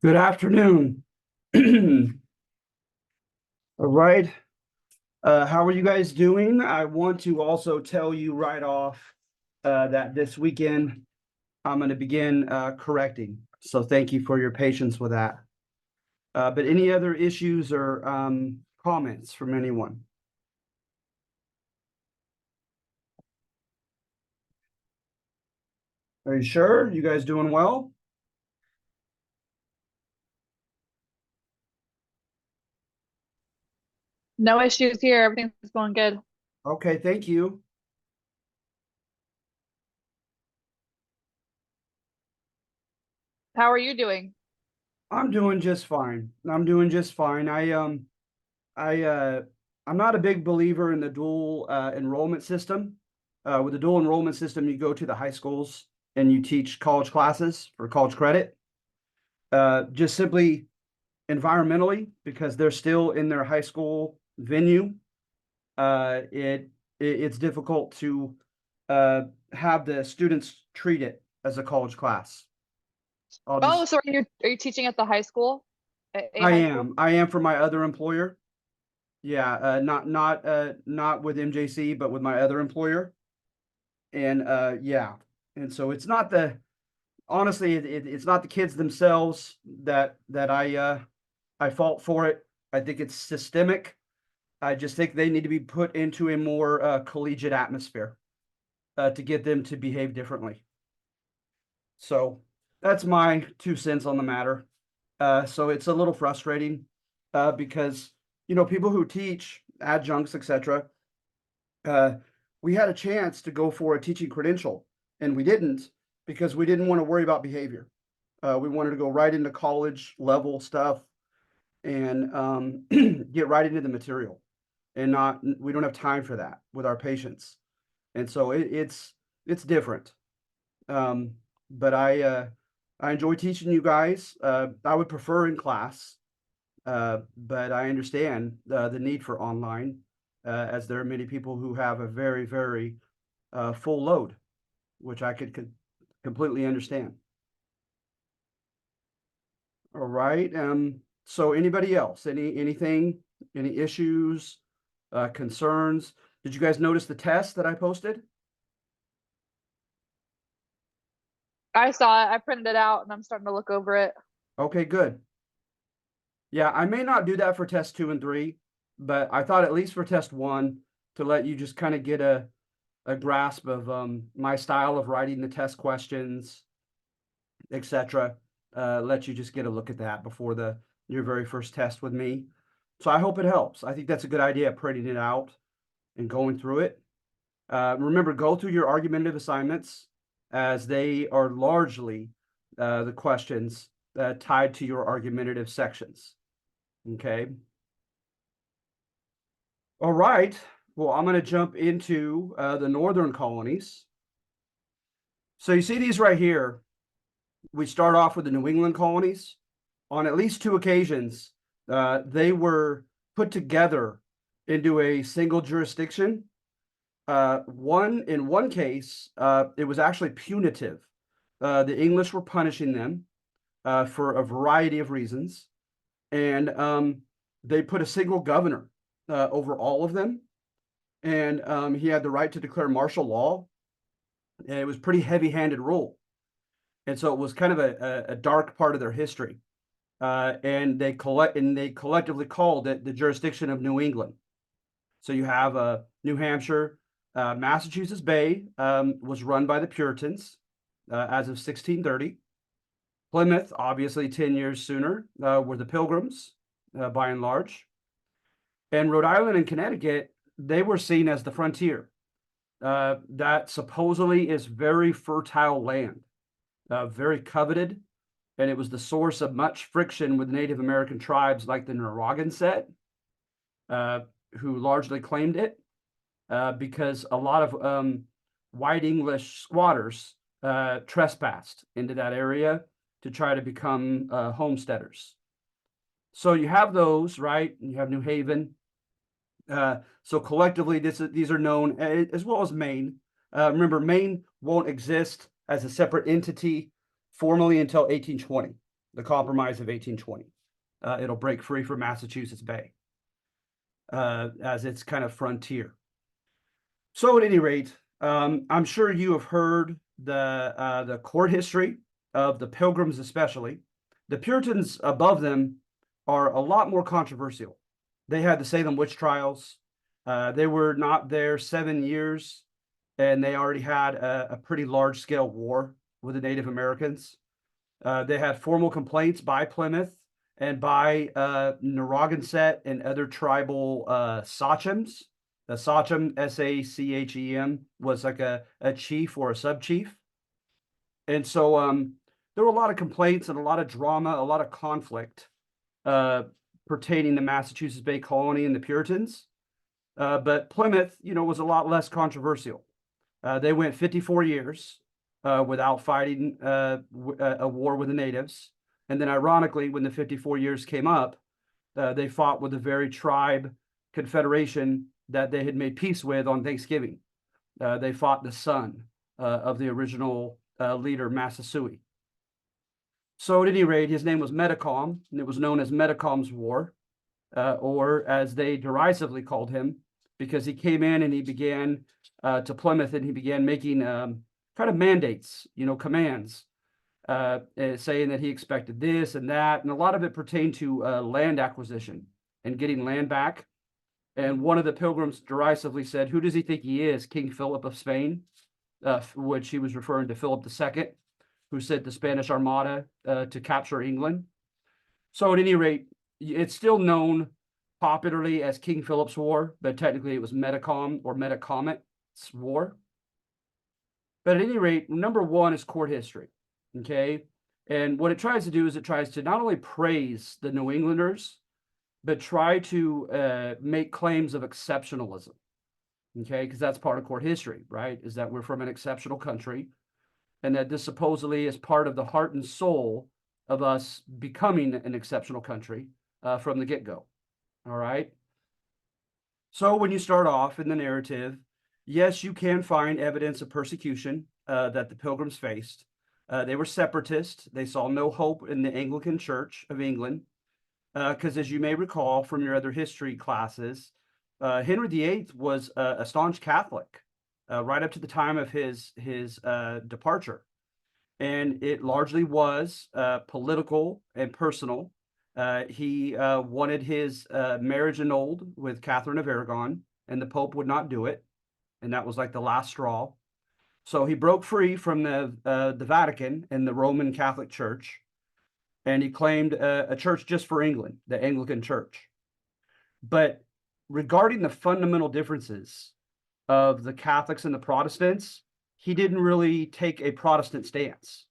Good afternoon. All right. How are you guys doing? I want to also tell you right off that this weekend I'm going to begin correcting. So thank you for your patience with that. But any other issues or comments from anyone? Are you sure? You guys doing well? No issues here. Everything's going good. Okay, thank you. How are you doing? I'm doing just fine. I'm doing just fine. I I'm not a big believer in the dual enrollment system. With the dual enrollment system, you go to the high schools and you teach college classes for college credit. Just simply environmentally, because they're still in their high school venue. It's difficult to uh, have the students treat it as a college class. I'll Oh, just so are you teaching at the high school? A I high school? am I am for my other employer. Yeah, not with MJC, but with my other employer. And yeah, and so it's not the honestly it's not the kids themselves that I fault for it. I think it's systemic. I just think they need to be put into a more collegiate atmosphere to get them to behave differently. So that's my 2 cents on the matter. So it's a little frustrating because people who teach adjuncts, etc. Uh, we had a chance to go for a teaching credential, and we didn't because we didn't want to worry about behavior. We wanted to go right into college level stuff and get right into the material, and not we don't have time for that with our patients, and so it's different. Um, but I enjoy teaching you guys. I would prefer in class, but I understand the need for online, as there are many people who have a very, very full load, which I could completely understand. All right. So anybody else? Anything? Any issues? Concerns? Did you guys notice the test that I posted? I saw it. I printed it out and I'm starting to look over it. Okay, good. Yeah, I may not do that for test 2 and 3, but I thought at least for test 1 to let you just kind of get a grasp of my style of writing the test questions, etc. Let you just get a look at that before the your very first test with me. So I hope it helps. I think that's a good idea, printing it out and going through it. Remember, go through your argumentative assignments as they are largely the questions tied to your argumentative sections. Okay. All right. Well, I'm going to jump into the Northern Colonies. So you see these right here. We start off with the New England colonies. On at least 2 occasions, they were put together into a single jurisdiction. In one case, it was actually punitive. The English were punishing them for a variety of reasons, and they put a single governor over all of them, and he had the right to declare martial law. And it was pretty heavy-handed rule, and so it was kind of a dark part of their history. And they collectively called it the jurisdiction of New England. So you have New Hampshire, Massachusetts Bay was run by the Puritans as of 1630. Plymouth, obviously 10 years sooner, were the Pilgrims by and large. And Rhode Island and Connecticut, they were seen as the frontier. That supposedly is very fertile land, very coveted, and it was the source of much friction with Native American tribes like the Narragansett, uh, who largely claimed it because a lot of white English squatters trespassed into that area to try to become homesteaders. So you have those, right? You have New Haven. So collectively, these are known as well as Maine. Remember, Maine won't exist as a separate entity formally until 1820. the Compromise of 1820. It'll break free from Massachusetts Bay as its kind of frontier. So at any rate, I'm sure you have heard the court history of the Pilgrims, especially. The Puritans above them are a lot more controversial. They had the Salem witch trials. They were not there 7 years, and they already had a pretty large scale war with the Native Americans. They had formal complaints by Plymouth and by Narragansett and other tribal sachems. The sachem, Sachem, was like a chief or a sub chief. And so there were a lot of complaints and a lot of drama, a lot of conflict pertaining to Massachusetts Bay Colony and the Puritans. But Plymouth, was a lot less controversial. They went 54 years without fighting a war with the natives. And then ironically, when the 54 years came up, they fought with the very tribe confederation that they had made peace with on Thanksgiving. They fought the son of the original leader, Massasoit. So at any rate, his name was Metacom, and it was known as Metacom's War, or as they derisively called him, because he came in and he began to Plymouth and he began making kind of mandates, commands, saying that he expected this and that. And a lot of it pertained to land acquisition and getting land back. And one of the pilgrims derisively said, "Who does he think he is, King Philip of Spain?" Which he was referring to Philip II, who sent the Spanish Armada to capture England. So at any rate, it's still known popularly as King Philip's War, but technically it was Metacom or Metacomet's War. But at any rate, number one is court history, okay? And what it tries to do is it tries to not only praise the New Englanders, but try to make claims of exceptionalism, okay? Because that's part of court history, right? Is that we're from an exceptional country, and that this supposedly is part of the heart and soul of us becoming an exceptional country from the get-go, all right? So when you start off in the narrative, yes, you can find evidence of persecution that the Pilgrims faced. They were separatists. They saw no hope in the Anglican Church of England, because as you may recall from your other history classes, Henry VIII was a staunch Catholic right up to the time of his departure. And it largely was political and personal. He wanted his marriage annulled with Catherine of Aragon, and the Pope would not do it. And that was like the last straw. So he broke free from the Vatican and the Roman Catholic Church, and he claimed a church just for England, the Anglican Church. But regarding the fundamental differences of the Catholics and the Protestants, he didn't really take a Protestant stance.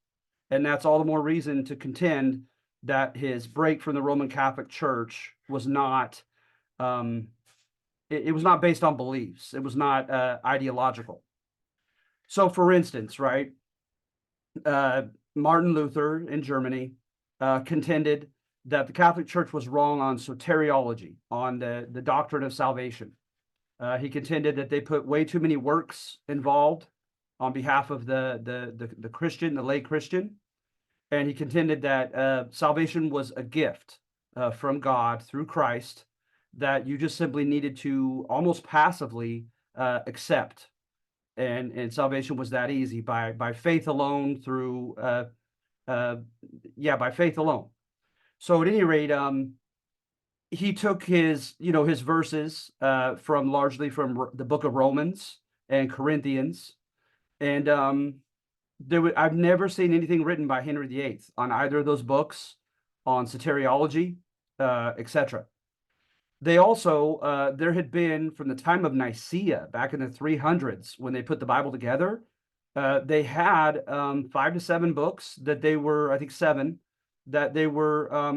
And that's all the more reason to contend that his break from the Roman Catholic Church was not, it was not based on beliefs. It was not ideological. So for instance, right, Martin Luther in Germany contended that the Catholic Church was wrong on soteriology, on the doctrine of salvation. He contended that they put way too many works involved on behalf of the Christian, the lay Christian. And he contended that salvation was a gift from God through Christ that you just simply needed to almost passively accept. And salvation was that easy by faith alone through, by faith alone. So at any rate, he took his verses largely from the book of Romans and Corinthians. And I've never seen anything written by Henry VIII on either of those books, on soteriology, etc. They also, there had been, from the time of Nicaea, back in the 300s, when they put the Bible together, they had 5 to 7 books that they were, I think 7, that they were,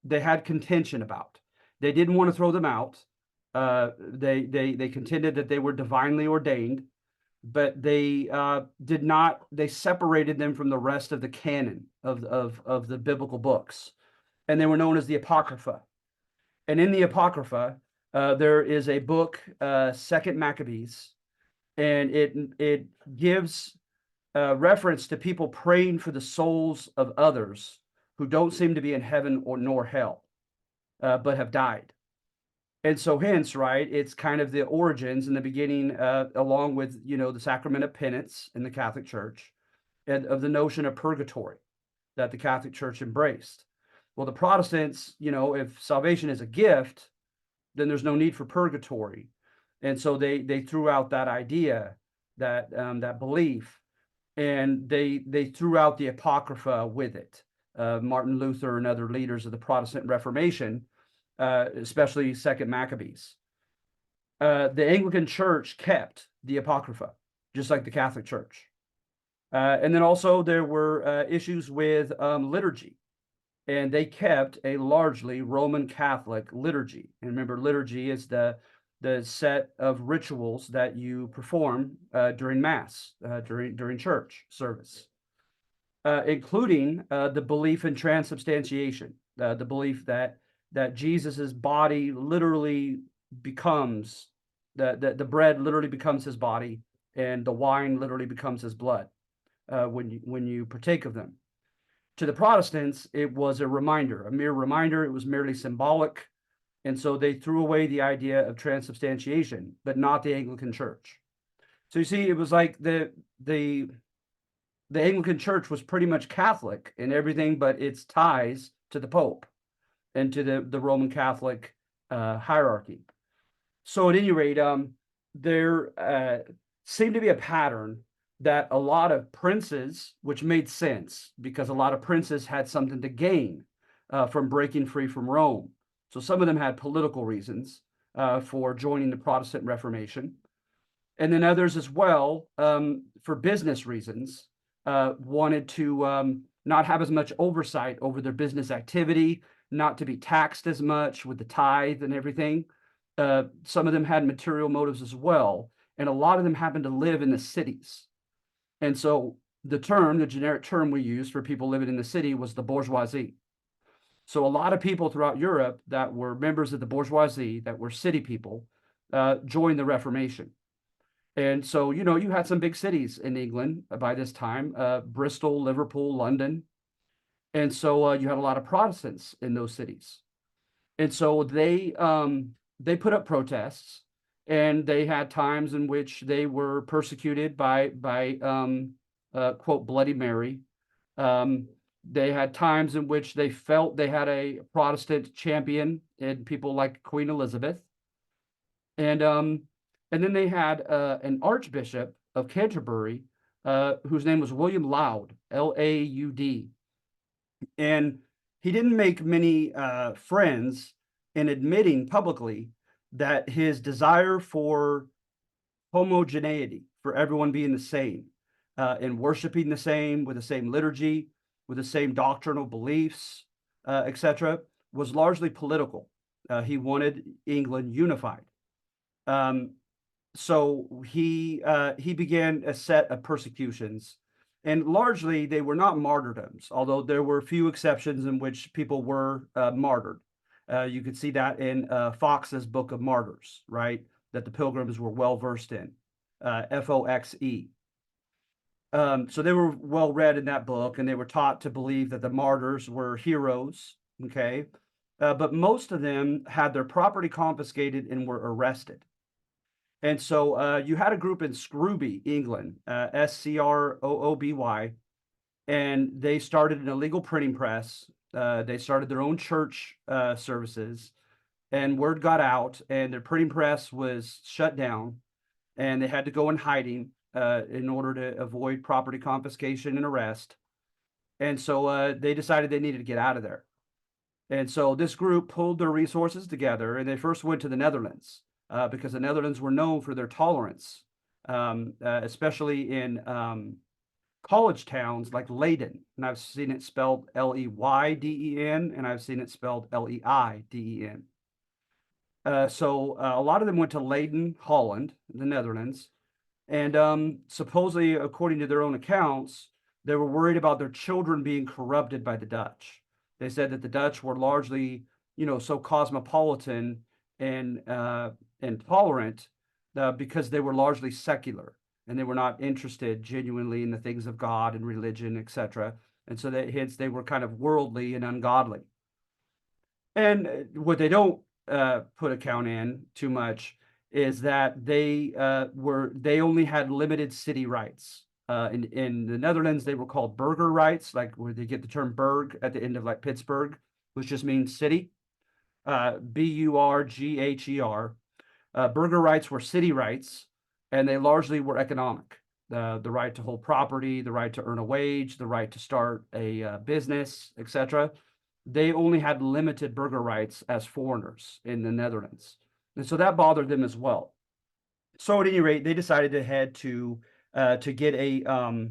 they had contention about. They didn't want to throw them out. They contended that they were divinely ordained, but they did not, they separated them from the rest of the canon of the biblical books. And they were known as the Apocrypha. And in the Apocrypha, there is a book, Second Maccabees, and it gives reference to people praying for the souls of others who don't seem to be in heaven or nor hell, but have died. And so hence, right, it's kind of the origins in the beginning, along with, the sacrament of penance in the Catholic Church, and of the notion of purgatory that the Catholic Church embraced. Well, the Protestants, if salvation is a gift, then there's no need for purgatory. And so they threw out that idea, that belief, and they threw out the Apocrypha with it. Martin Luther and other leaders of the Protestant Reformation, especially Second Maccabees. The Anglican Church kept the Apocrypha, just like the Catholic Church. And then also there were issues with liturgy, and they kept a largely Roman Catholic liturgy. And remember, liturgy is the set of rituals that you perform during Mass, during church service, including the belief in transubstantiation, the belief that Jesus's body literally becomes the bread literally becomes his body, and the wine literally becomes his blood when you partake of them. To the Protestants, it was a reminder, a mere reminder. It was merely symbolic. And so they threw away the idea of transubstantiation, but not the Anglican Church. So you see, it was like the Anglican Church was pretty much Catholic in everything but its ties to the Pope and to the Roman Catholic hierarchy. So at any rate, there seemed to be a pattern that a lot of princes, which made sense because a lot of princes had something to gain from breaking free from Rome. So some of them had political reasons for joining the Protestant Reformation. And then others as well, for business reasons, wanted to not have as much oversight over their business activity, not to be taxed as much with the tithe and everything. Some of them had material motives as well. And a lot of them happened to live in the cities. And so the generic term we used for people living in the city was the bourgeoisie. So a lot of people throughout Europe that were members of the bourgeoisie, that were city people, joined the Reformation. And so, you had some big cities in England by this time, Bristol, Liverpool, London. And so you had a lot of Protestants in those cities. And so they put up protests, and they had times in which they were persecuted by quote, Bloody Mary. They had times in which they felt they had a Protestant champion in people like Queen Elizabeth. And then they had an Archbishop of Canterbury, whose name was William Laud, Laud. And he didn't make many friends in admitting publicly that his desire for homogeneity, for everyone being the same, and worshiping the same, with the same liturgy, with the same doctrinal beliefs, etc., was largely political. He wanted England unified. So he began a set of persecutions, and largely they were not martyrdoms, although there were a few exceptions in which people were martyred. You could see that in Foxe's Book of Martyrs, right? That the Pilgrims were well versed in, Foxe. So they were well read in that book, and they were taught to believe that the martyrs were heroes. Okay, but most of them had their property confiscated and were arrested. And so you had a group in Scrooby, England, Scrooby, and they started an illegal printing press. They started their own church services, and word got out, and their printing press was shut down, and they had to go in hiding in order to avoid property confiscation and arrest. And so they decided they needed to get out of there. And so this group pulled their resources together, and they first went to the Netherlands. Because the Netherlands were known for their tolerance, especially in college towns like Leiden. And I've seen it spelled Leyden, and I've seen it spelled Leiden. So a lot of them went to Leiden, Holland, the Netherlands. And supposedly, according to their own accounts, they were worried about their children being corrupted by the Dutch. They said that the Dutch were largely, so cosmopolitan and tolerant because they were largely secular, and they were not interested genuinely in the things of God and religion, etc. And so that hence they were kind of worldly and ungodly. And what they don't put account in too much is that they only had limited city rights. In the Netherlands, they were called burger rights, like where they get the term burg at the end of like Pittsburgh, which just means city. Burgher. Burger rights were city rights, and they largely were economic. The right to hold property, the right to earn a wage, the right to start a business, etc. They only had limited burger rights as foreigners in the Netherlands. And so that bothered them as well. So at any rate, they decided to head to get a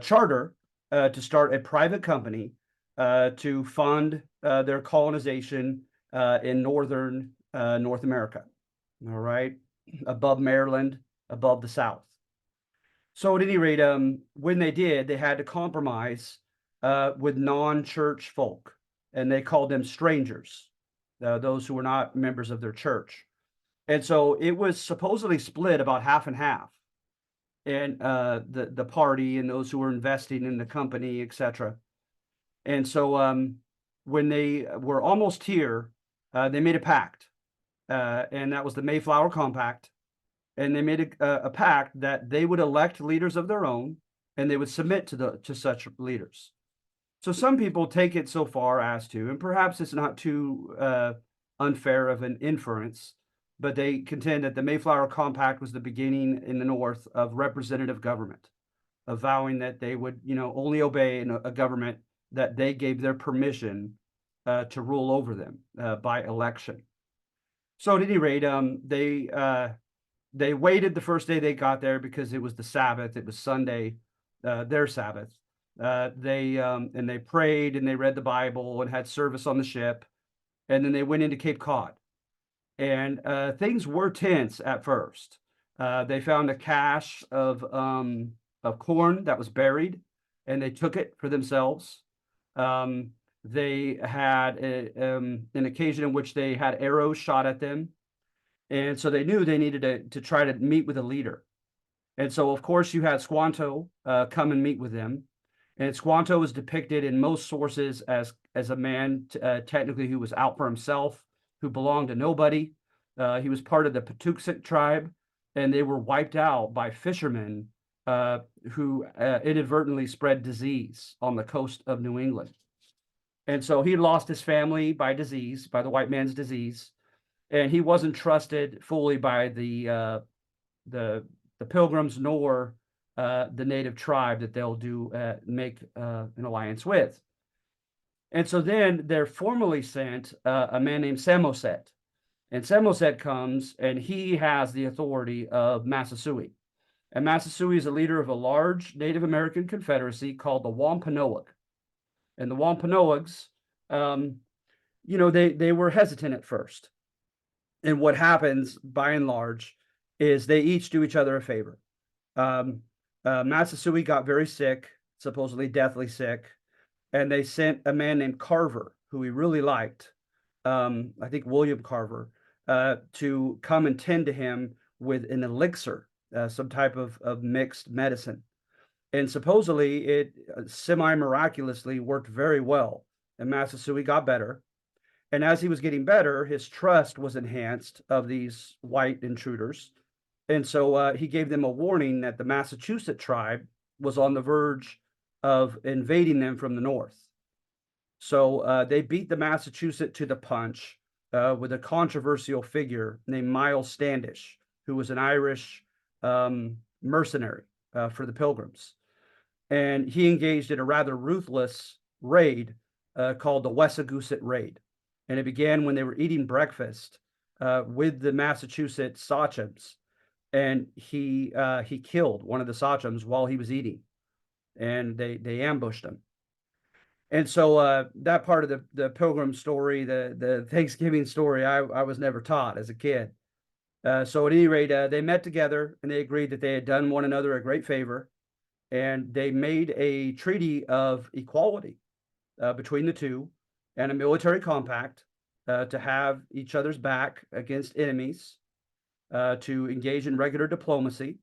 charter to start a private company to fund their colonization in northern North America. All right, above Maryland, above the South. So at any rate, when they did, they had to compromise with non-church folk, and they called them strangers, those who were not members of their church. And so it was supposedly split about half and half, and the party and those who were investing in the company, etc. And so when they were almost here, they made a pact, and that was the Mayflower Compact. And they made a pact that they would elect leaders of their own, and they would submit to such leaders. So some people take it so far as to, and perhaps it's not too unfair of an inference, but they contend that the Mayflower Compact was the beginning in the North of representative government, of vowing that they would, only obey a government that they gave their permission to rule over them by election. So at any rate, they waited the first day they got there because it was the Sabbath. It was Sunday, their Sabbath. They prayed and they read the Bible and had service on the ship, and then they went into Cape Cod. And things were tense at first. They found a cache of corn that was buried, and they took it for themselves. They had an occasion in which they had arrows shot at them, and so they knew they needed to try to meet with a leader. And so, of course, you had Squanto come and meet with them. And Squanto is depicted in most sources as a man technically who was out for himself, who belonged to nobody. He was part of the Patuxent tribe, and they were wiped out by fishermen who inadvertently spread disease on the coast of New England. And so he lost his family by disease, by the white man's disease, and he wasn't trusted fully by the pilgrims nor the native tribe that they'll make an alliance with. And so then they're formally sent a man named Samoset. And Samoset comes, and he has the authority of Massasoit. And Massasoit is a leader of a large Native American confederacy called the Wampanoag. And the Wampanoags, they were hesitant at first. And what happens, by and large, is they each do each other a favor. Massasoit got very sick, supposedly deathly sick, and they sent a man named Carver, who he really liked, I think William Carver, to come and tend to him with an elixir, some type of mixed medicine. And supposedly it semi-miraculously worked very well, and Massasoit got better. And as he was getting better, his trust was enhanced of these white intruders. And so he gave them a warning that the Massachusetts tribe was on the verge of invading them from the north. So they beat the Massachusetts to the punch with a controversial figure named Miles Standish, who was an Irish mercenary for the Pilgrims. And he engaged in a rather ruthless raid called the Wessagoosett Raid. And it began when they were eating breakfast with the Massachusetts Sachems. And he killed one of the Sachems while he was eating. And they ambushed him. And so that part of the Pilgrim story, the Thanksgiving story, I was never taught as a kid. So at any rate, they met together and they agreed that they had done one another a great favor. And they made a treaty of equality between the two and a military compact to have each other's back against enemies, to engage in regular diplomacy,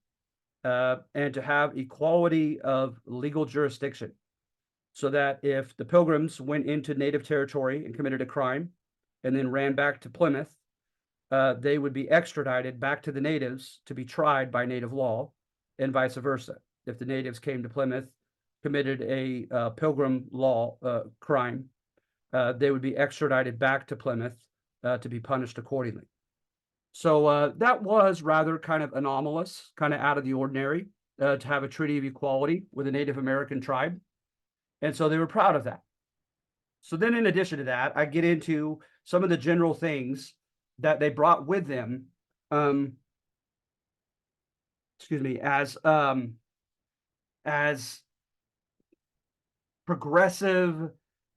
and to have equality of legal jurisdiction. so that if the Pilgrims went into native territory and committed a crime and then ran back to Plymouth, they would be extradited back to the natives to be tried by native law, and vice versa. If the natives came to Plymouth, committed a Pilgrim law crime, they would be extradited back to Plymouth to be punished accordingly. So that was rather kind of anomalous, kind of out of the ordinary, to have a treaty of equality with a Native American tribe. And so they were proud of that. So then in addition to that, I get into some of the general things that they brought with them, excuse me, as progressive,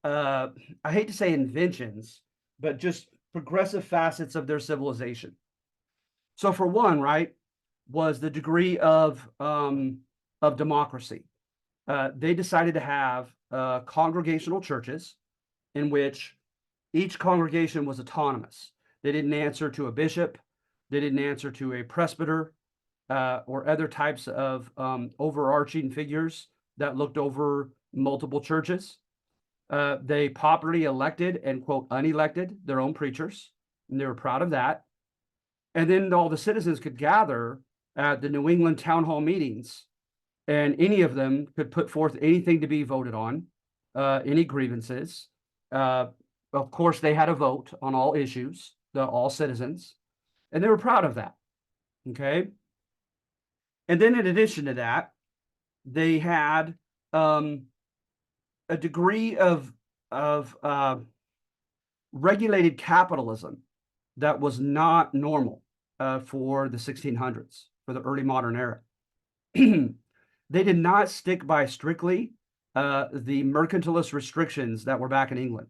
I hate to say inventions, but just progressive facets of their civilization. So for one, right, was the degree of democracy. They decided to have congregational churches in which each congregation was autonomous. They didn't answer to a bishop. They didn't answer to a presbyter or other types of overarching figures that looked over multiple churches. They popularly elected and, quote, unelected their own preachers, and they were proud of that. And then all the citizens could gather at the New England town hall meetings, and any of them could put forth anything to be voted on, any grievances. Of course, they had a vote on all issues, all citizens, and they were proud of that. Okay. And then in addition to that, they had a degree of regulated capitalism that was not normal for the 1600s, for the early modern era. They did not stick by strictly the mercantilist restrictions that were back in England.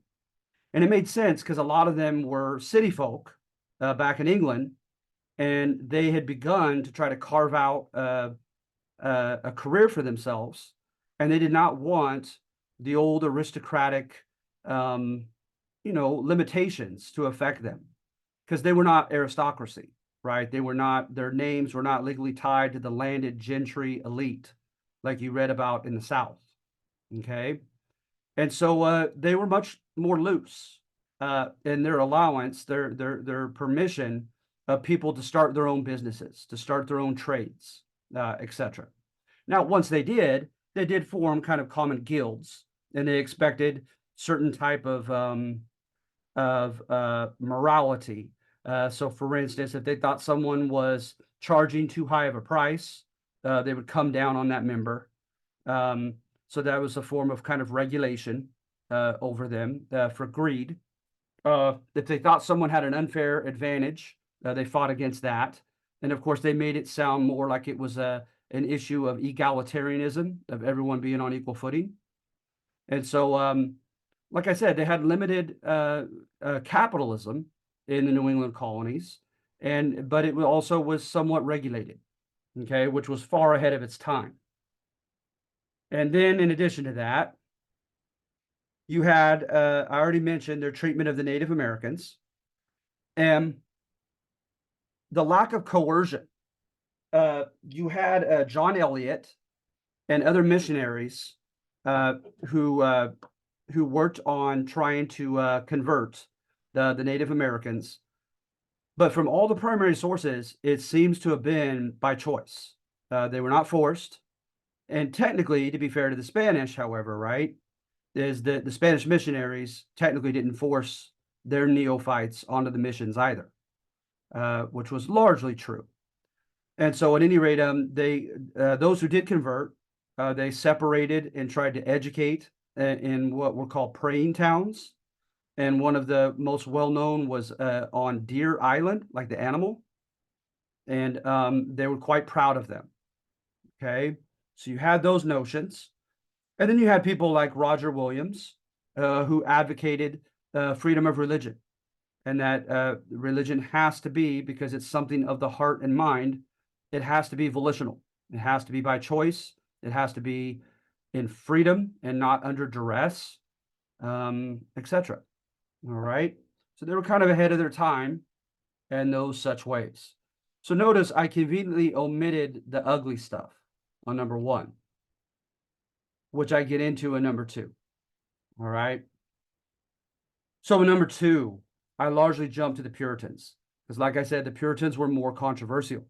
And it made sense because a lot of them were city folk back in England, and they had begun to try to carve out a career for themselves, and they did not want the old aristocratic, limitations to affect them, because they were not aristocracy, right? They were not, their names were not legally tied to the landed gentry elite like you read about in the South. Okay. And so they were much more loose in their allowance, their permission of people to start their own businesses, to start their own trades, etc. Now, once they did form kind of common guilds, and they expected certain type of morality. So, for instance, if they thought someone was charging too high of a price, they would come down on that member. So that was a form of kind of regulation over them for greed. If they thought someone had an unfair advantage, they fought against that. And of course, they made it sound more like it was an issue of egalitarianism, of everyone being on equal footing. And so, like I said, they had limited capitalism in the New England colonies, but it also was somewhat regulated, okay, which was far ahead of its time. And then in addition to that, you had, I already mentioned their treatment of the Native Americans and the lack of coercion. You had John Eliot and other missionaries who worked on trying to convert the Native Americans. But from all the primary sources, it seems to have been by choice. They were not forced. And technically, to be fair to the Spanish, however, right, is that the Spanish missionaries technically didn't force their neophytes onto the missions either, which was largely true. And so at any rate, those who did convert, they separated and tried to educate in what were called praying towns. And one of the most well-known was on Deer Island, like the animal. And they were quite proud of them. Okay. So you had those notions. And then you had people like Roger Williams, who advocated freedom of religion, and that religion has to be, because it's something of the heart and mind, it has to be volitional. It has to be by choice. It has to be in freedom and not under duress, etc. All right. So they were kind of ahead of their time in those such ways. So notice I conveniently omitted the ugly stuff on number 1, which I get into in number 2. All right. So number two, I largely jumped to the Puritans because, like I said, the Puritans were more controversial.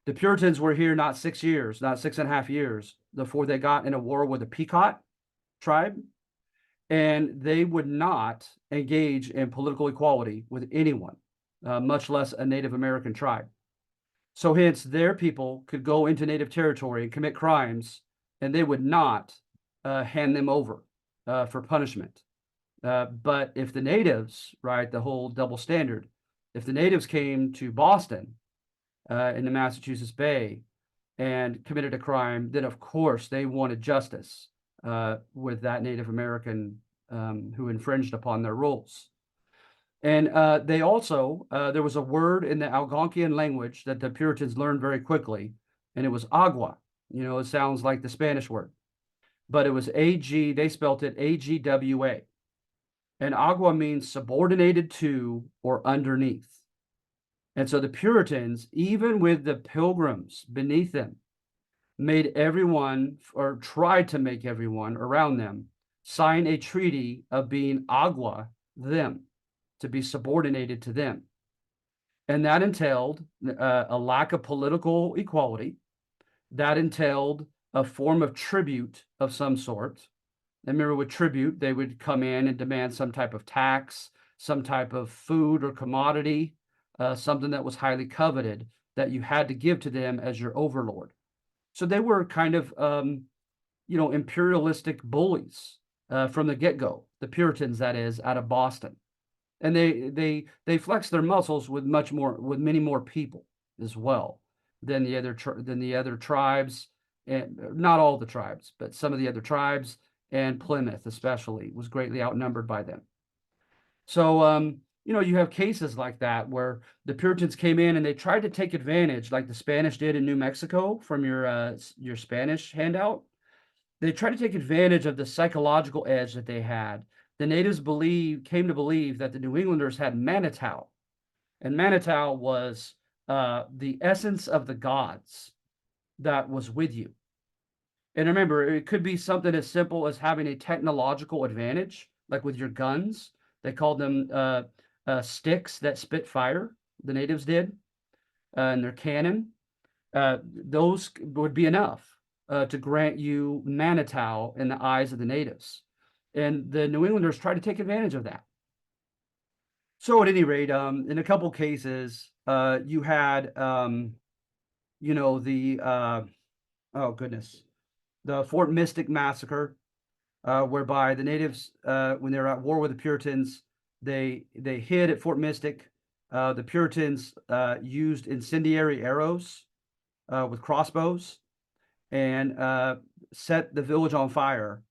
The Puritans were here not 6 years, not 6.5 years before they got in a war with the Pequot tribe, and they would not engage in political equality with anyone, much less a Native American tribe. So hence their people could go into Native territory and commit crimes, and they would not hand them over for punishment. But if the natives, right, the whole double standard, if the natives came to Boston in the Massachusetts Bay and committed a crime, then of course they wanted justice with that Native American who infringed upon their rules. And they also, there was a word in the Algonquian language that the Puritans learned very quickly, and it was agua. You know, it sounds like the Spanish word, but it was AG, they spelt it AGWA. And agua means subordinated to or underneath. And so the Puritans, even with the pilgrims beneath them, made everyone, or tried to make everyone around them, sign a treaty of being agua them, to be subordinated to them. And that entailed a lack of political equality. That entailed a form of tribute of some sort. And remember, with tribute, they would come in and demand some type of tax, some type of food or commodity, something that was highly coveted that you had to give to them as your overlord. So they were kind of, imperialistic bullies from the get-go. The Puritans, that is, out of Boston, and they flexed their muscles with many more people as well than the other tribes, and not all the tribes, but some of the other tribes, and Plymouth especially was greatly outnumbered by them. So you have cases like that where the Puritans came in and they tried to take advantage, like the Spanish did in New Mexico from your Spanish handout. They tried to take advantage of the psychological edge that they had. The natives came to believe that the New Englanders had Manitou, and Manitou was the essence of the gods that was with you. And remember, it could be something as simple as having a technological advantage, like with your guns. They called them sticks that spit fire. The natives did, and their cannon. Those would be enough to grant you Manitou in the eyes of the natives. And the New Englanders tried to take advantage of that. So at any rate, in a couple cases, you had, oh goodness, the Fort Mystic massacre, whereby the natives, when they were at war with the Puritans, they hid at Fort Mystic. The Puritans used incendiary arrows with crossbows and set the village on fire.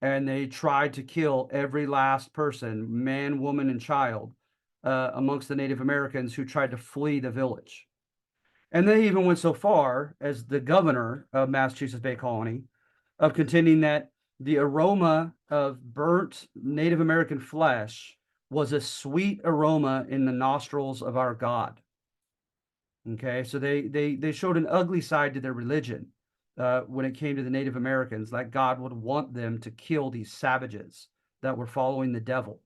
And they tried to kill every last person, man, woman, and child, amongst the Native Americans who tried to flee the village. And they even went so far as the governor of Massachusetts Bay Colony of contending that the aroma of burnt Native American flesh was a sweet aroma in the nostrils of our God. Okay, so they showed an ugly side to their religion when it came to the Native Americans, like God would want them to kill these savages that were following the devil.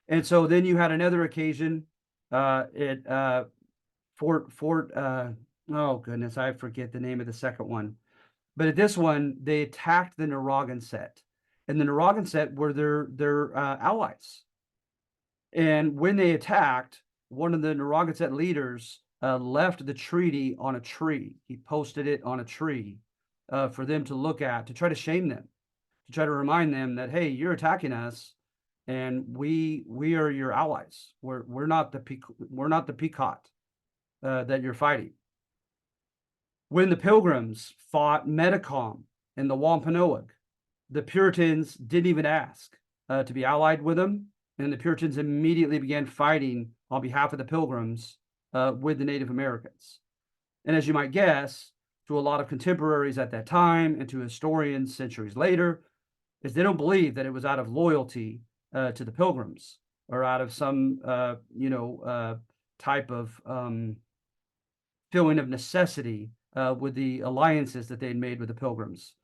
And so then you had another occasion at Fort oh goodness, I forget the name of the second one. But at this one, they attacked the Narragansett, and the Narragansett were their allies. And when they attacked, one of the Narragansett leaders left the treaty on a tree. He posted it on a tree for them to look at, to try to shame them, to try to remind them that, hey, you're attacking us, and we are your allies. We're not the Pequot that you're fighting. When the Pilgrims fought Metacom and the Wampanoag, the Puritans didn't even ask to be allied with them, and the Puritans immediately began fighting on behalf of the Pilgrims with the Native Americans. And as you might guess, to a lot of contemporaries at that time and to historians centuries later, is they don't believe that it was out of loyalty to the Pilgrims or out of some type of feeling of necessity with the alliances that they'd made with the Pilgrims.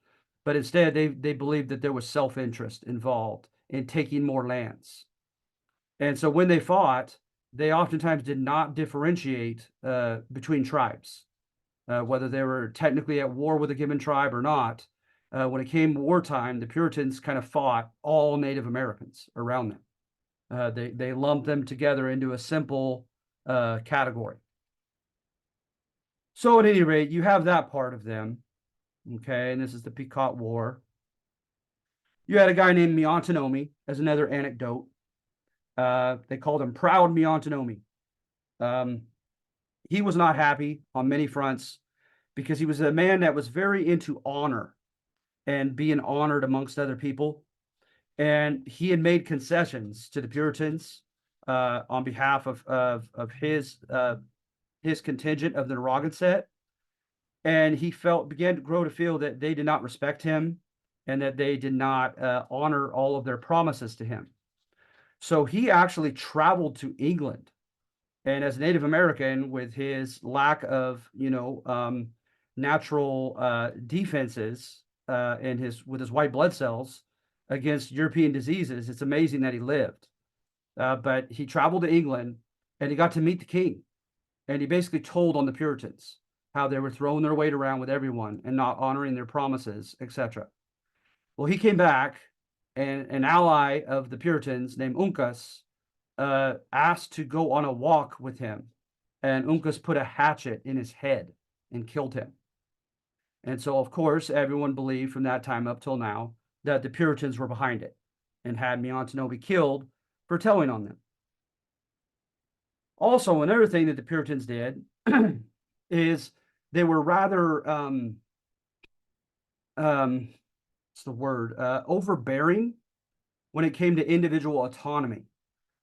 but instead they believed that there was self-interest involved in taking more lands. And so when they fought, they oftentimes did not differentiate between tribes, whether they were technically at war with a given tribe or not. When it came wartime, the Puritans kind of fought all Native Americans around them. They lumped them together into a simple category. So at any rate, you have that part of them. Okay, and this is the Pequot War. You had a guy named Miantonomi as another anecdote. They called him Proud Miantonomi. He was not happy on many fronts because he was a man that was very into honor and being honored amongst other people. And he had made concessions to the Puritans on behalf of his contingent of the Narragansett. And he began to grow to feel that they did not respect him and that they did not honor all of their promises to him. So he actually traveled to England, and as a Native American, with his lack of natural defenses and with his white blood cells against European diseases, it's amazing that he lived. But he traveled to England and he got to meet the king, and he basically told on the Puritans how they were throwing their weight around with everyone and not honoring their promises, etc. Well, he came back, and an ally of the Puritans named Uncas asked to go on a walk with him, and Uncas put a hatchet in his head and killed him. And so, of course, everyone believed from that time up till now that the Puritans were behind it and had Miantonomi killed for telling on them. Also, another thing that the Puritans did is they were rather what's the word, overbearing when it came to individual autonomy.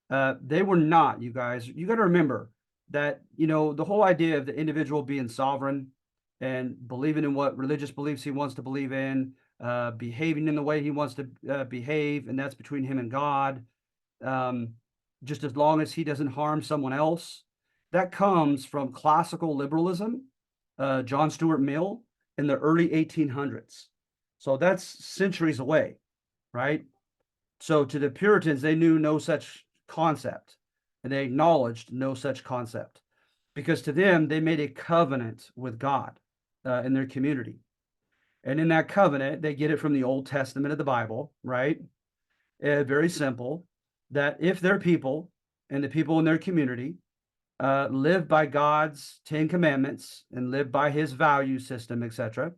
They were not, you guys. You got to remember that, the whole idea of the individual being sovereign and believing in what religious beliefs he wants to believe in, behaving in the way he wants to behave, and that's between him and God, just as long as he doesn't harm someone else. That comes from classical liberalism, John Stuart Mill, in the early 1800s. So that's centuries away, right? So to the Puritans, they knew no such concept, and they acknowledged no such concept, because to them, they made a covenant with God in their community. And in that covenant, they get it from the Old Testament of the Bible, right? Very simple, that if their people and the people in their community live by God's 10 commandments and live by his value system, etc.,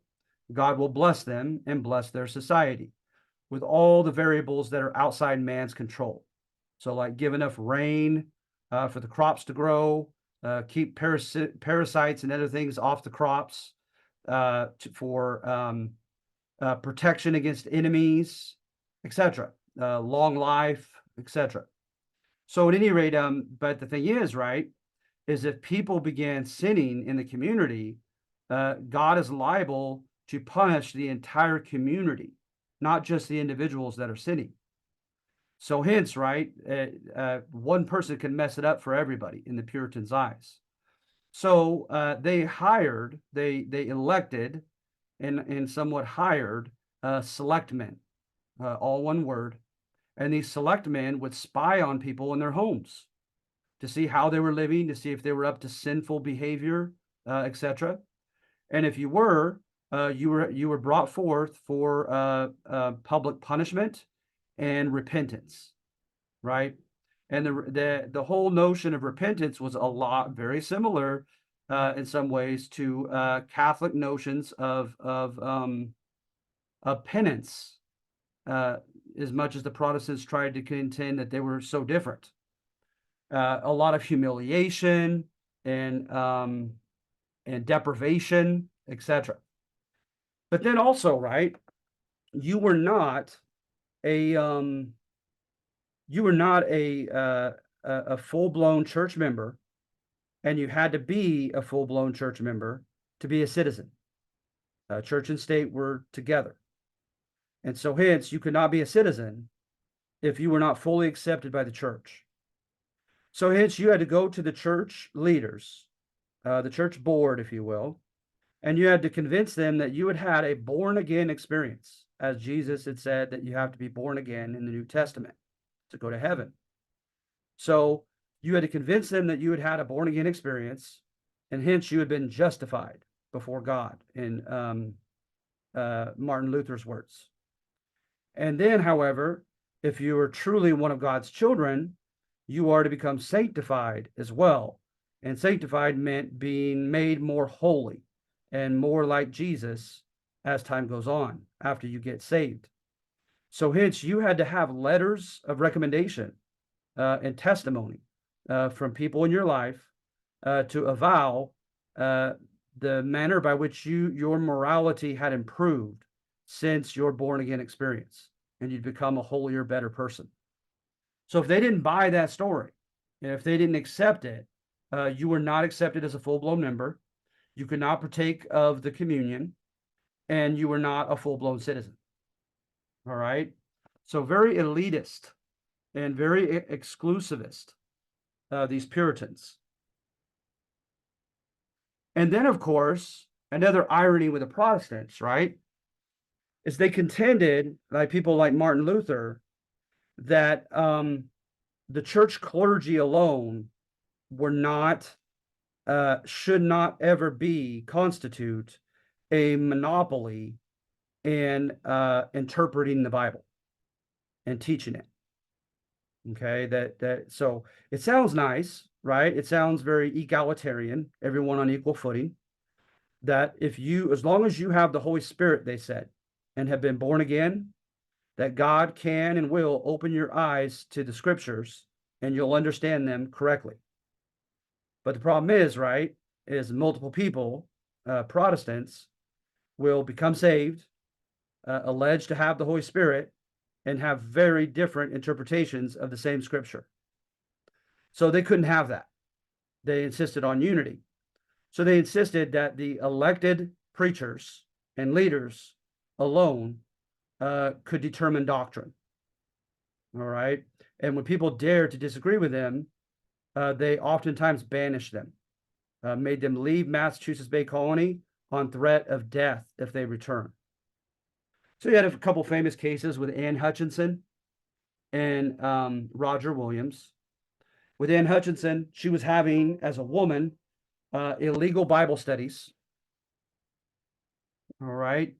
God will bless them and bless their society with all the variables that are outside man's control. So like give enough rain for the crops to grow, keep parasites and other things off the crops, for protection against enemies, etc., long life, etc. So at any rate, but the thing is, right, is if people began sinning in the community, God is liable to punish the entire community, not just the individuals that are sinning. So hence, right, one person can mess it up for everybody in the Puritans' eyes. So they elected and somewhat hired selectmen, all one word. And these selectmen would spy on people in their homes to see how they were living, to see if they were up to sinful behavior, etc. And if you were brought forth for public punishment and repentance, right? And the whole notion of repentance was very similar in some ways to Catholic notions of penance, as much as the Protestants tried to contend that they were so different. A lot of humiliation and deprivation, etc. But then also, right, you were not a full-blown church member, and you had to be a full-blown church member to be a citizen. Church and state were together. And so hence, you could not be a citizen if you were not fully accepted by the church. So hence, you had to go to the church leaders, the church board, if you will, And you had to convince them that you had had a born again experience, as Jesus had said that you have to be born again in the New Testament to go to heaven. So you had to convince them that you had had a born again experience, and hence you had been justified before God, in Martin Luther's words. And then, however, if you are truly one of God's children, you are to become sanctified as well. And sanctified meant being made more holy and more like Jesus as time goes on after you get saved. So hence you had to have letters of recommendation and testimony from people in your life to avow the manner by which your morality had improved since your born again experience, and you'd become a holier, better person. So if they didn't buy that story, and if they didn't accept it, you were not accepted as a full-blown member. You could not partake of the communion, and you were not a full-blown citizen. All right. So very elitist and very exclusivist, these Puritans. And then, of course, another irony with the Protestants, right, is they contended, like people like Martin Luther, that the church clergy alone were not, should not ever constitute a monopoly in interpreting the Bible and teaching it. Okay, so it sounds nice, right? It sounds very egalitarian, everyone on equal footing. That if you, as long as you have the Holy Spirit, they said, and have been born again, that God can and will open your eyes to the scriptures and you'll understand them correctly. But the problem is, right, is multiple people, Protestants, will become saved, alleged to have the Holy Spirit, and have very different interpretations of the same scripture. So they couldn't have that. They insisted on unity. So they insisted that the elected preachers and leaders alone could determine doctrine. All right. And when people dared to disagree with them, they oftentimes banished them, made them leave Massachusetts Bay Colony on threat of death if they return. So you had a couple famous cases with Anne Hutchinson and Roger Williams. With Anne Hutchinson, she was having, as a woman, illegal Bible studies. All right.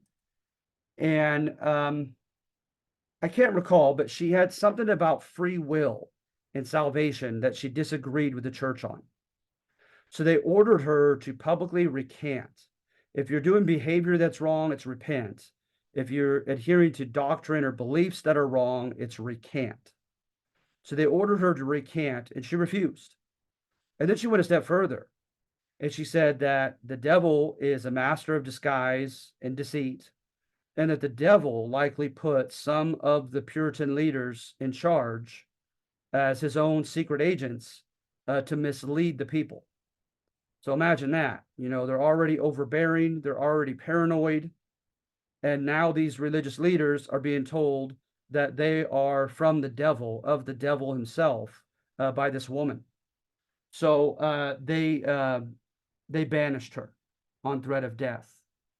And I can't recall, but she had something about free will and salvation that she disagreed with the church on. So they ordered her to publicly recant. If you're doing behavior that's wrong, it's repent. If you're adhering to doctrine or beliefs that are wrong, it's recant. So they ordered her to recant, and she refused. And then she went a step further. And she said that the devil is a master of disguise and deceit, and that the devil likely put some of the Puritan leaders in charge as his own secret agents to mislead the people. So imagine that. You know, they're already overbearing, they're already paranoid, and now these religious leaders are being told that they are from the devil, of the devil himself, by this woman. So they banished her on threat of death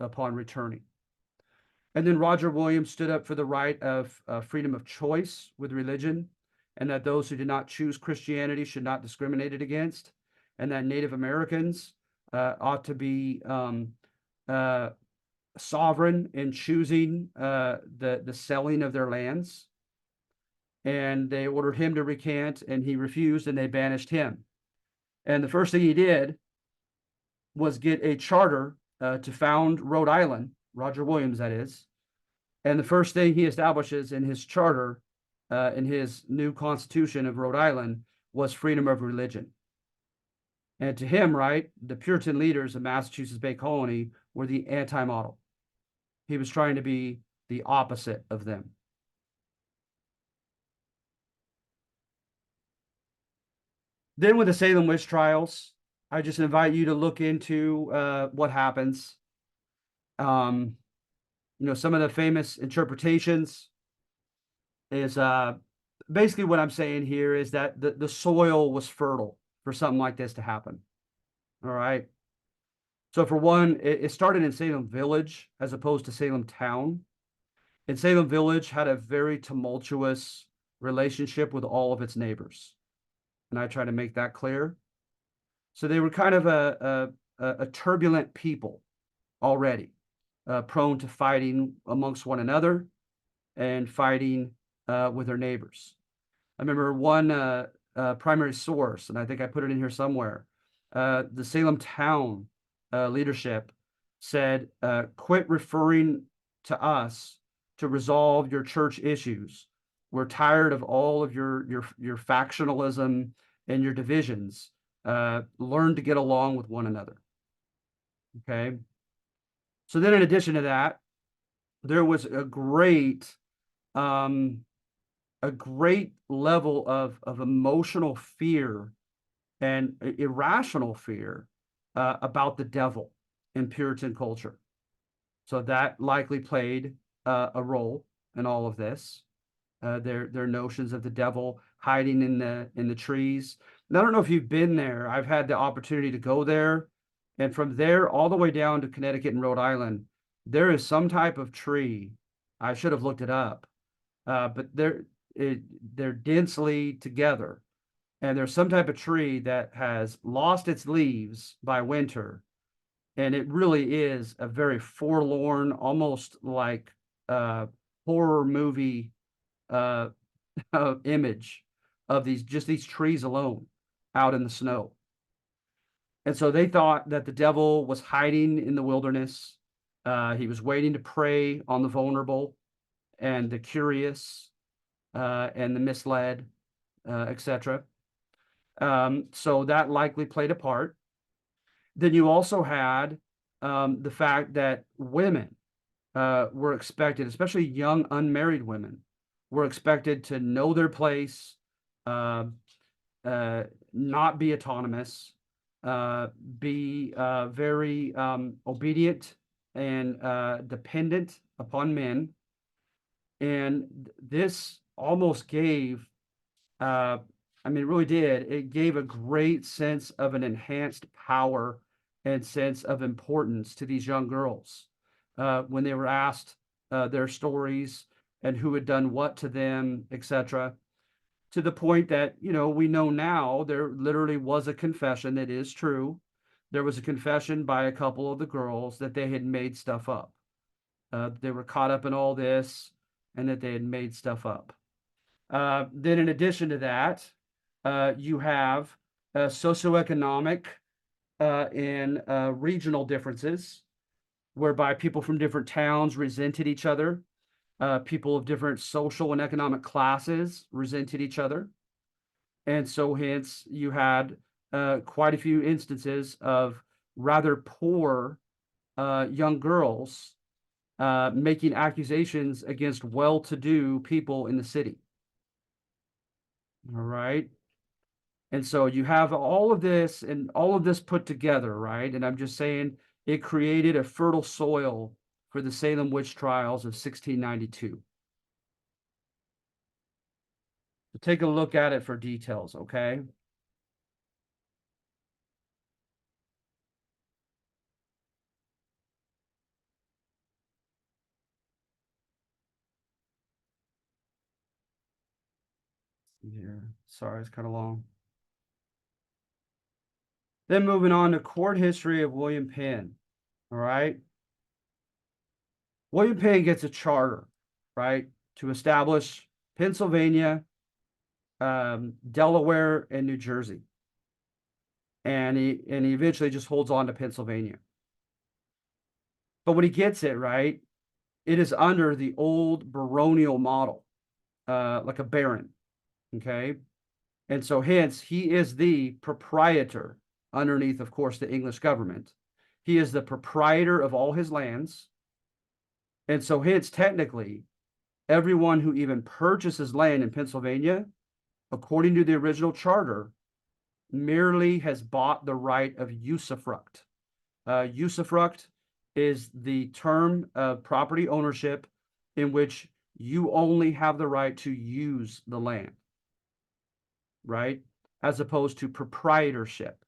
upon returning. And then Roger Williams stood up for the right of freedom of choice with religion, and that those who did not choose Christianity should not be discriminated against, and that Native Americans ought to be sovereign in choosing the selling of their lands. And they ordered him to recant, and he refused, and they banished him. And the first thing he did was get a charter to found Rhode Island, Roger Williams, that is. And the first thing he establishes in his charter, in his new Constitution of Rhode Island, was freedom of religion. And to him, right, the Puritan leaders of Massachusetts Bay Colony were the anti-model. He was trying to be the opposite of them. Then with the Salem witch trials, I just invite you to look into what happens. You know, some of the famous interpretations is basically what I'm saying here is that the soil was fertile for something like this to happen. All right. So for one, it started in Salem Village as opposed to Salem Town. And Salem Village had a very tumultuous relationship with all of its neighbors. And I try to make that clear. So they were kind of a turbulent people already, prone to fighting amongst one another and fighting with their neighbors. I remember one primary source, and I think I put it in here somewhere. The Salem town leadership said, quit referring to us to resolve your church issues. We're tired of all of your factionalism and your divisions. Learn to get along with one another. Okay. So then in addition to that, there was a great level of emotional fear and irrational fear about the devil in Puritan culture. So that likely played a role in all of this. Their notions of the devil hiding in the trees. And I don't know if you've been there. I've had the opportunity to go there, and from there all the way down to Connecticut and Rhode Island, there is some type of tree. I should have looked it up, but they're densely together, and there's some type of tree that has lost its leaves by winter, and it really is a very forlorn, almost like horror movie uh, image of these trees alone out in the snow. And so they thought that the devil was hiding in the wilderness. He was waiting to prey on the vulnerable and the curious and the misled, etc. So that likely played a part. Then you also had the fact that women were expected, especially young unmarried women, were expected to know their place, uh, not be autonomous, be very obedient and dependent upon men. And this almost gave, I mean, it really did. It gave a great sense of an enhanced power and sense of importance to these young girls when they were asked their stories and who had done what to them, etc. To the point that, we know now there literally was a confession. It is true. There was a confession by a couple of the girls that they had made stuff up. They were caught up in all this and that they had made stuff up. Then in addition to that, you have socioeconomic and regional differences, whereby people from different towns resented each other. People of different social and economic classes resented each other. And so hence you had quite a few instances of rather poor young girls making accusations against well-to-do people in the city. All right. And so you have all of this and all of this put together, right? And I'm just saying it created a fertile soil for the Salem witch trials of 1692. So take a look at it for details, okay? Here, sorry, it's kind of long. Then moving on to court history of William Penn. All right. William Penn gets a charter, right, to establish Pennsylvania, Delaware, and New Jersey. And he eventually just holds on to Pennsylvania. But when he gets it, right, it is under the old baronial model, like a baron. Okay. And so hence he is the proprietor underneath, of course, the English government. He is the proprietor of all his lands. And so hence technically everyone who even purchases land in Pennsylvania, according to the original charter, merely has bought the right of usufruct. Usufruct is the term of property ownership in which you only have the right to use the land, right? As opposed to proprietorship.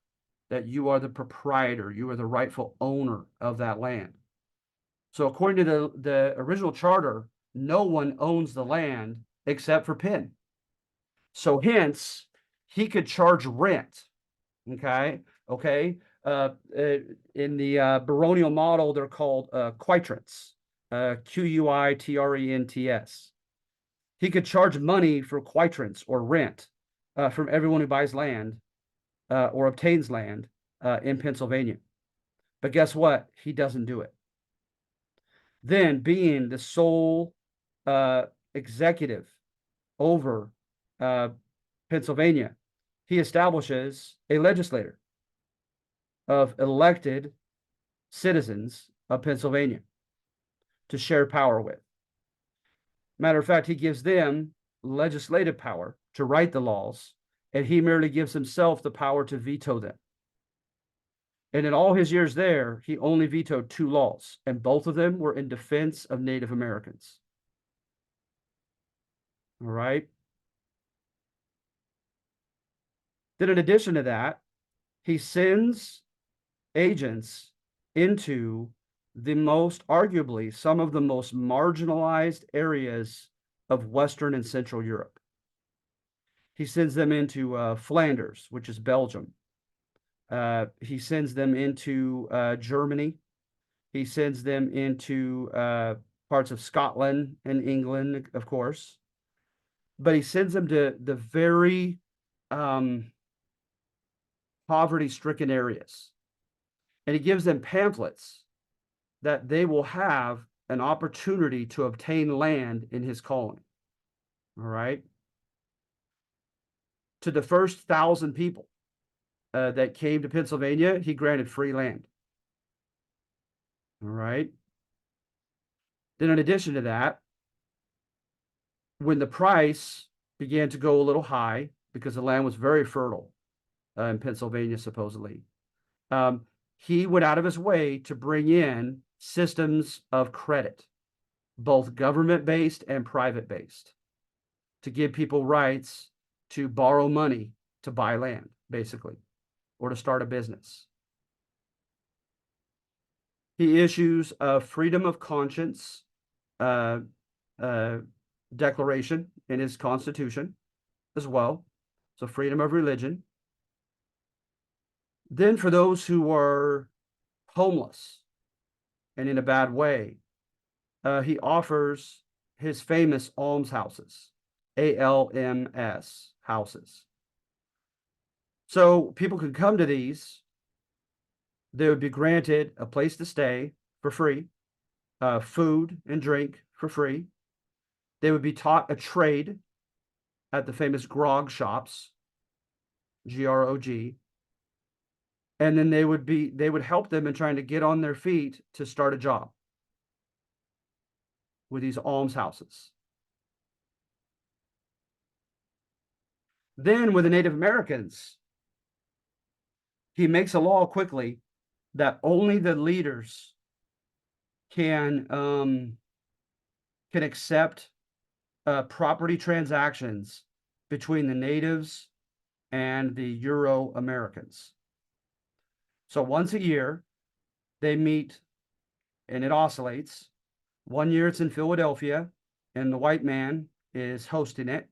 that you are the proprietor, you are the rightful owner of that land. So according to the original charter, no one owns the land except for Penn. So hence, he could charge rent. Okay. Okay. In the baronial model, they're called quitrents, Quitrents. He could charge money for quitrents or rent from everyone who buys land or obtains land in Pennsylvania. But guess what? He doesn't do it. Then, being the sole executive over Pennsylvania, he establishes a legislature of elected citizens of Pennsylvania to share power with. Matter of fact, he gives them legislative power to write the laws, and he merely gives himself the power to veto them. And in all his years there, he only vetoed 2 laws, and both of them were in defense of Native Americans. All right. Then, in addition to that, he sends agents into the most, arguably, some of the most marginalized areas of Western and Central Europe. He sends them into Flanders, which is Belgium. He sends them into Germany. He sends them into parts of Scotland and England, of course. But he sends them to the very poverty-stricken areas. And he gives them pamphlets that they will have an opportunity to obtain land in his colony. All right. To the first 1,000 people that came to Pennsylvania, he granted free land. All right. Then, in addition to that, when the price began to go a little high, because the land was very fertile in Pennsylvania, supposedly, he went out of his way to bring in systems of credit, both government-based and private-based, to give people rights to borrow money to buy land, basically, or to start a business. He issues a freedom of conscience declaration in his constitution as well. So freedom of religion. Then for those who are homeless and in a bad way, he offers his famous almshouses, ALMS houses. So people could come to these. They would be granted a place to stay for free, food and drink for free. They would be taught a trade at the famous grog shops, GROG. And then they would help them in trying to get on their feet to start a job with these almshouses. Then with the Native Americans, he makes a law quickly that only the leaders can accept property transactions between the natives and the Euro Americans. So once a year, they meet, and it oscillates. One year it's in Philadelphia, and the white man is hosting it.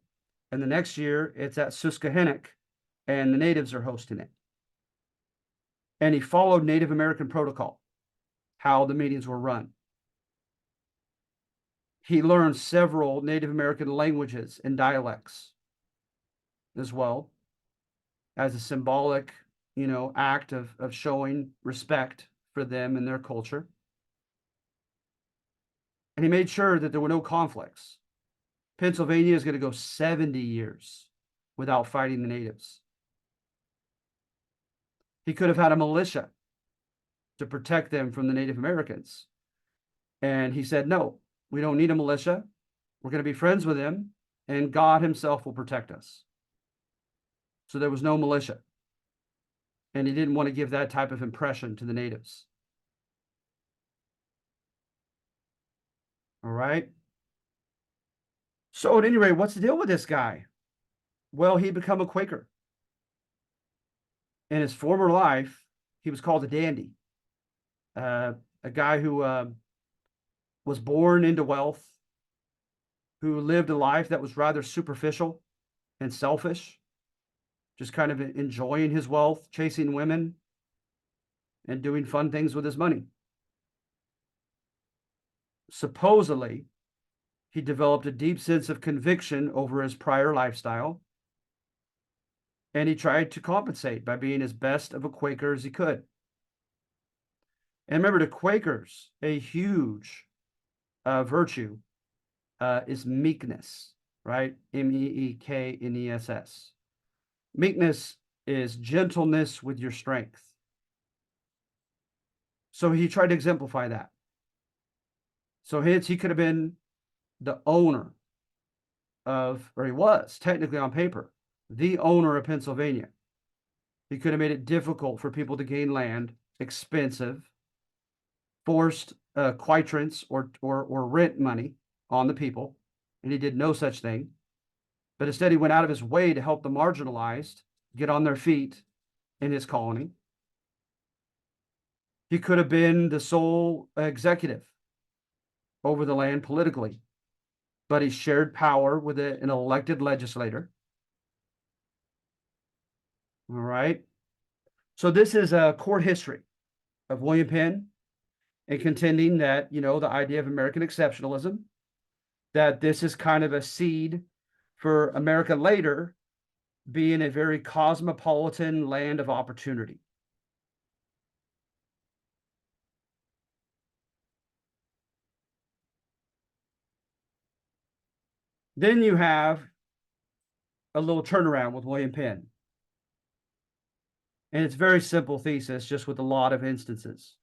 And the next year it's at Susquehannock, and the natives are hosting it. And he followed Native American protocol, how the meetings were run. He learned several Native American languages and dialects as well, as a symbolic, act of showing respect for them and their culture. And he made sure that there were no conflicts. Pennsylvania is going to go 70 years without fighting the natives. He could have had a militia to protect them from the Native Americans. And he said, no, we don't need a militia. We're going to be friends with them, and God himself will protect us. So there was no militia. And he didn't want to give that type of impression to the natives. All right. So at any rate, what's the deal with this guy? Well, he became a Quaker. In his former life, he was called a dandy, a guy who was born into wealth, who lived a life that was rather superficial and selfish, just kind of enjoying his wealth, chasing women, and doing fun things with his money. Supposedly, he developed a deep sense of conviction over his prior lifestyle, and he tried to compensate by being as best of a Quaker as he could. And remember, the Quakers, a huge virtue is meekness, right? Meekness. Meekness is gentleness with your strength. So he tried to exemplify that. So hence he could have been the owner of, or he was technically on paper, the owner of Pennsylvania. He could have made it difficult for people to gain land, expensive, forced quitrents or rent money on the people, and he did no such thing. But instead, he went out of his way to help the marginalized get on their feet in his colony. He could have been the sole executive over the land politically, but he shared power with an elected legislator. All right. So this is a court history of William Penn and contending that, the idea of American exceptionalism, that this is kind of a seed for America later being a very cosmopolitan land of opportunity. Then you have a little turnaround with William Penn. And it's a very simple thesis, just with a lot of instances.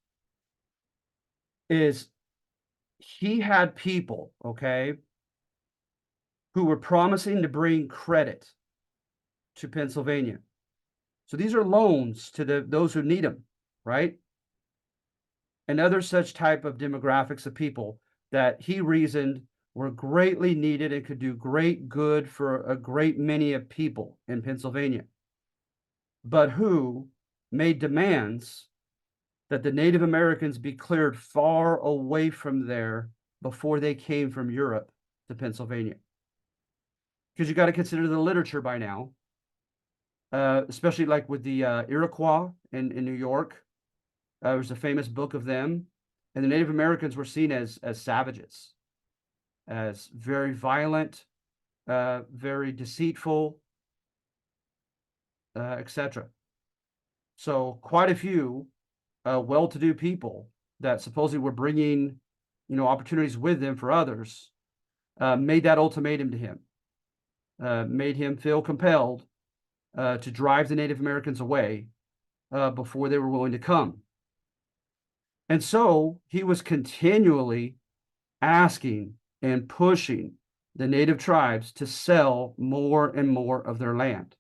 Is he had people, okay, who were promising to bring credit to Pennsylvania. So these are loans to those who need them, right? And other such type of demographics of people that he reasoned were greatly needed and could do great good for a great many of people in Pennsylvania, but who made demands that the Native Americans be cleared far away from there before they came from Europe to Pennsylvania. Because you got to consider the literature by now, especially like with the Iroquois in New York. There's a famous book of them, and the Native Americans were seen as savages, as very violent, very deceitful, etc. So quite a few well-to-do people that supposedly were bringing, opportunities with them for others, made that ultimatum to him, made him feel compelled to drive the Native Americans away before they were willing to come. And so he was continually asking and pushing the native tribes to sell more and more of their land.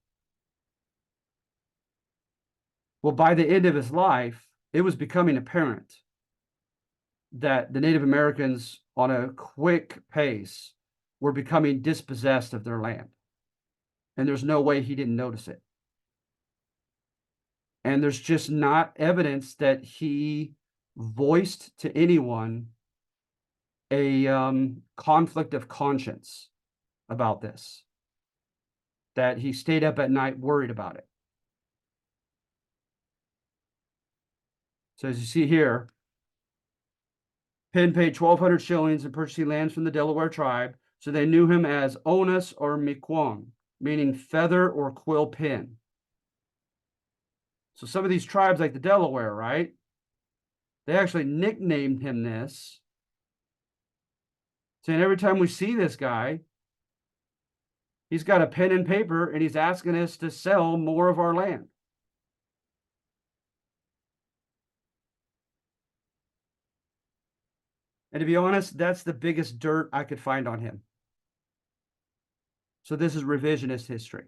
Well, by the end of his life, it was becoming apparent that the Native Americans, on a quick pace, were becoming dispossessed of their land. And there's no way he didn't notice it. And there's just not evidence that he voiced to anyone a conflict of conscience about this, that he stayed up at night worried about it. So as you see here, Penn paid 1,200 shillings in purchasing lands from the Delaware tribe, so they knew him as Onus or Miquon, meaning feather or quill pin. So some of these tribes, like the Delaware, right? They actually nicknamed him this, saying every time we see this guy, he's got a pen and paper and he's asking us to sell more of our land. And to be honest, that's the biggest dirt I could find on him. So this is revisionist history.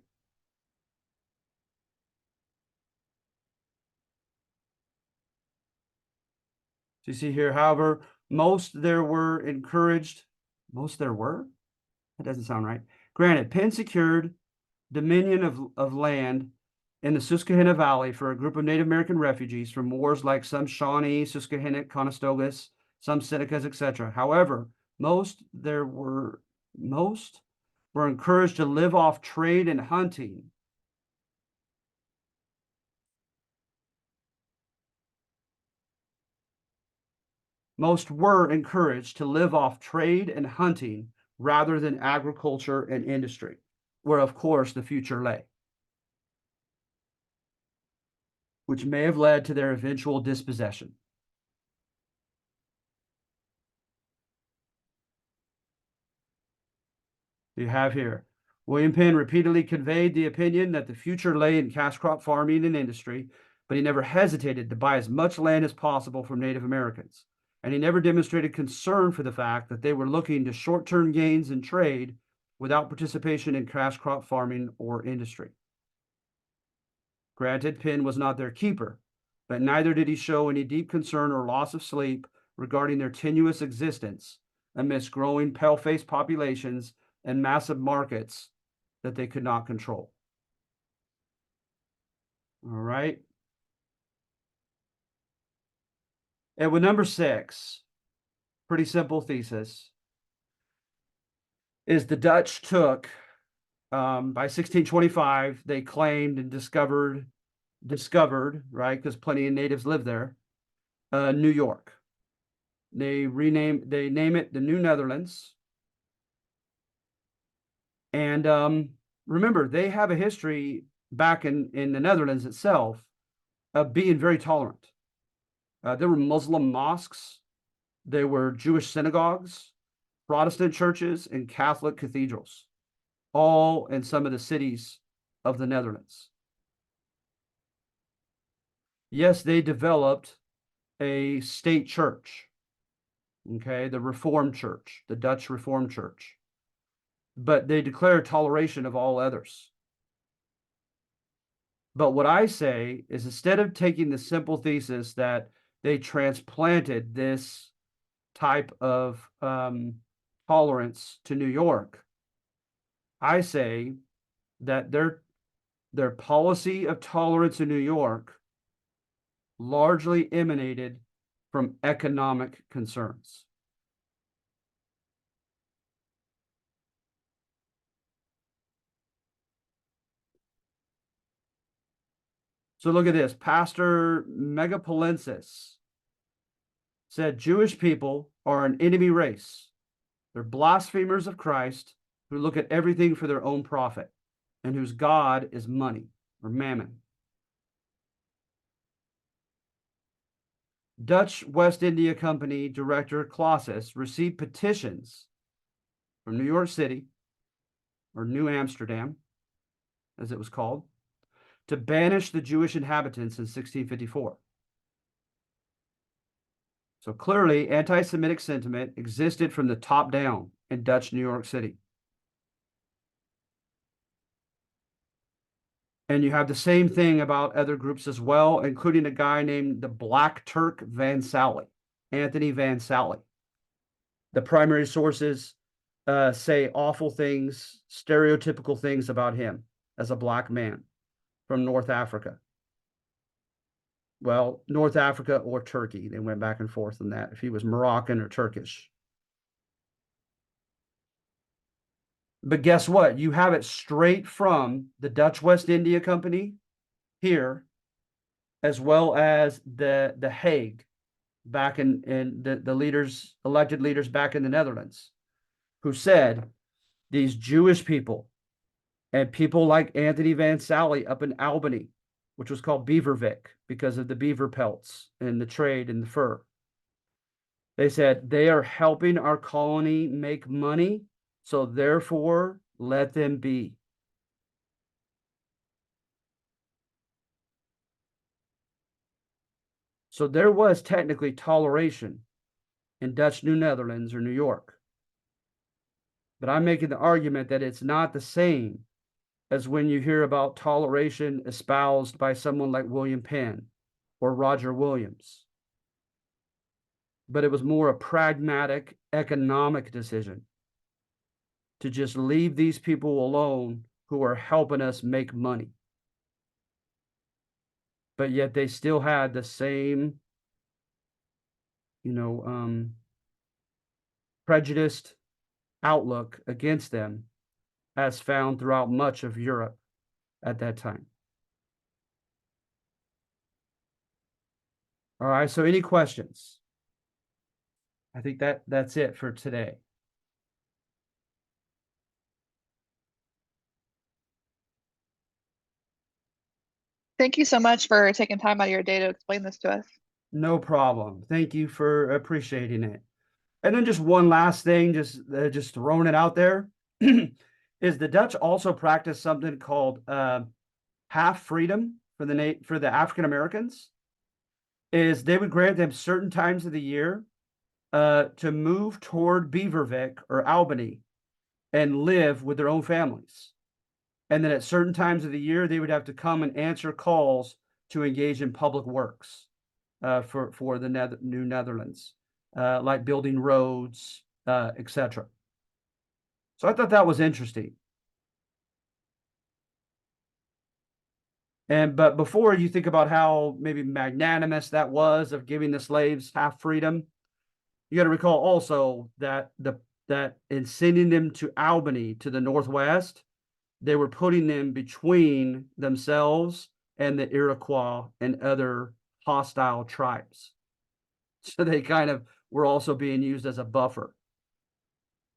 So you see here, however, most there were encouraged. Most there were? That doesn't sound right. Granted, Penn secured dominion of land in the Susquehanna Valley for a group of Native American refugees from wars like some Shawnee, Susquehanna, Conestogas, some Senecas, etc. However, most were encouraged to live off trade and hunting. Most were encouraged to live off trade and hunting rather than agriculture and industry, where, of course, the future lay, which may have led to their eventual dispossession. You have here, William Penn repeatedly conveyed the opinion that the future lay in cash crop farming and industry, but he never hesitated to buy as much land as possible from Native Americans. And he never demonstrated concern for the fact that they were looking to short-term gains in trade without participation in cash crop farming or industry. Granted, Penn was not their keeper, but neither did he show any deep concern or loss of sleep regarding their tenuous existence amidst growing pale-faced populations and massive markets that they could not control. All right. And with number 6, pretty simple thesis, is the Dutch took, by 1625, they claimed and discovered, right, because plenty of natives lived there, New York. They name it the New Netherlands. And remember, they have a history back in the Netherlands itself of being very tolerant. There were Muslim mosques, there were Jewish synagogues, Protestant churches, and Catholic cathedrals, all in some of the cities of the Netherlands. Yes, they developed a state church, okay, the Reformed Church, the Dutch Reformed Church, but they declared toleration of all others. But what I say is, instead of taking the simple thesis that they transplanted this type of tolerance to New York, I say that their policy of tolerance in New York largely emanated from economic concerns. So look at this. Pastor Megapolensis said Jewish people are an enemy race. They're blasphemers of Christ who look at everything for their own profit and whose God is money or mammon. Dutch West India Company Director Clauses received petitions from New York City, or New Amsterdam, as it was called, to banish the Jewish inhabitants in 1654. So clearly, anti-Semitic sentiment existed from the top down in Dutch New York City. And you have the same thing about other groups as well, including a guy named the Black Turk Van Sally, Anthony Van Sally. The primary sources say awful things, stereotypical things about him as a black man from North Africa. Well, North Africa or Turkey. They went back and forth on that, if he was Moroccan or Turkish. But guess what? You have it straight from the Dutch West India Company here, as well as the Hague back in the leaders, elected leaders back in the Netherlands, who said these Jewish people and people like Anthony Van Sally up in Albany, which was called Beavervik because of the beaver pelts and the trade and the fur. They said they are helping our colony make money, so therefore let them be. So there was technically toleration in Dutch New Netherlands or New York. But I'm making the argument that it's not the same as when you hear about toleration espoused by someone like William Penn or Roger Williams. But it was more a pragmatic economic decision to just leave these people alone who are helping us make money. but yet they still had the same, prejudiced outlook against them as found throughout much of Europe at that time. All right, so any questions? I think that's it for today. Thank you so much for taking time out of your day to explain this to us. No problem. Thank you for appreciating it. And then just one last thing, just throwing it out there, is the Dutch also practice something called half freedom for the African Americans. Is they would grant them certain times of the year to move toward Beavervik or Albany and live with their own families. And then at certain times of the year, they would have to come and answer calls to engage in public works for the New Netherlands, like building roads, etc. So I thought that was interesting. But before you think about how maybe magnanimous that was of giving the slaves half freedom, you got to recall also that in sending them to Albany to the northwest, they were putting them between themselves and the Iroquois and other hostile tribes. So they kind of were also being used as a buffer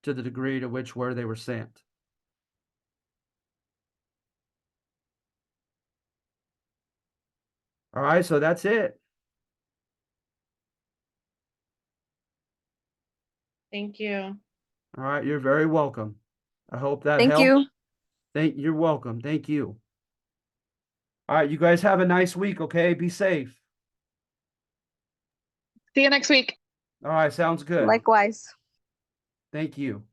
to the degree to which where they were sent. All right, so that's it. Thank you. All right, you're very welcome. I hope that Thank helped. you. You're welcome. Thank you. All right, you guys have a nice week, okay? Be safe. See you next week. All right, sounds good. Likewise. Thank you.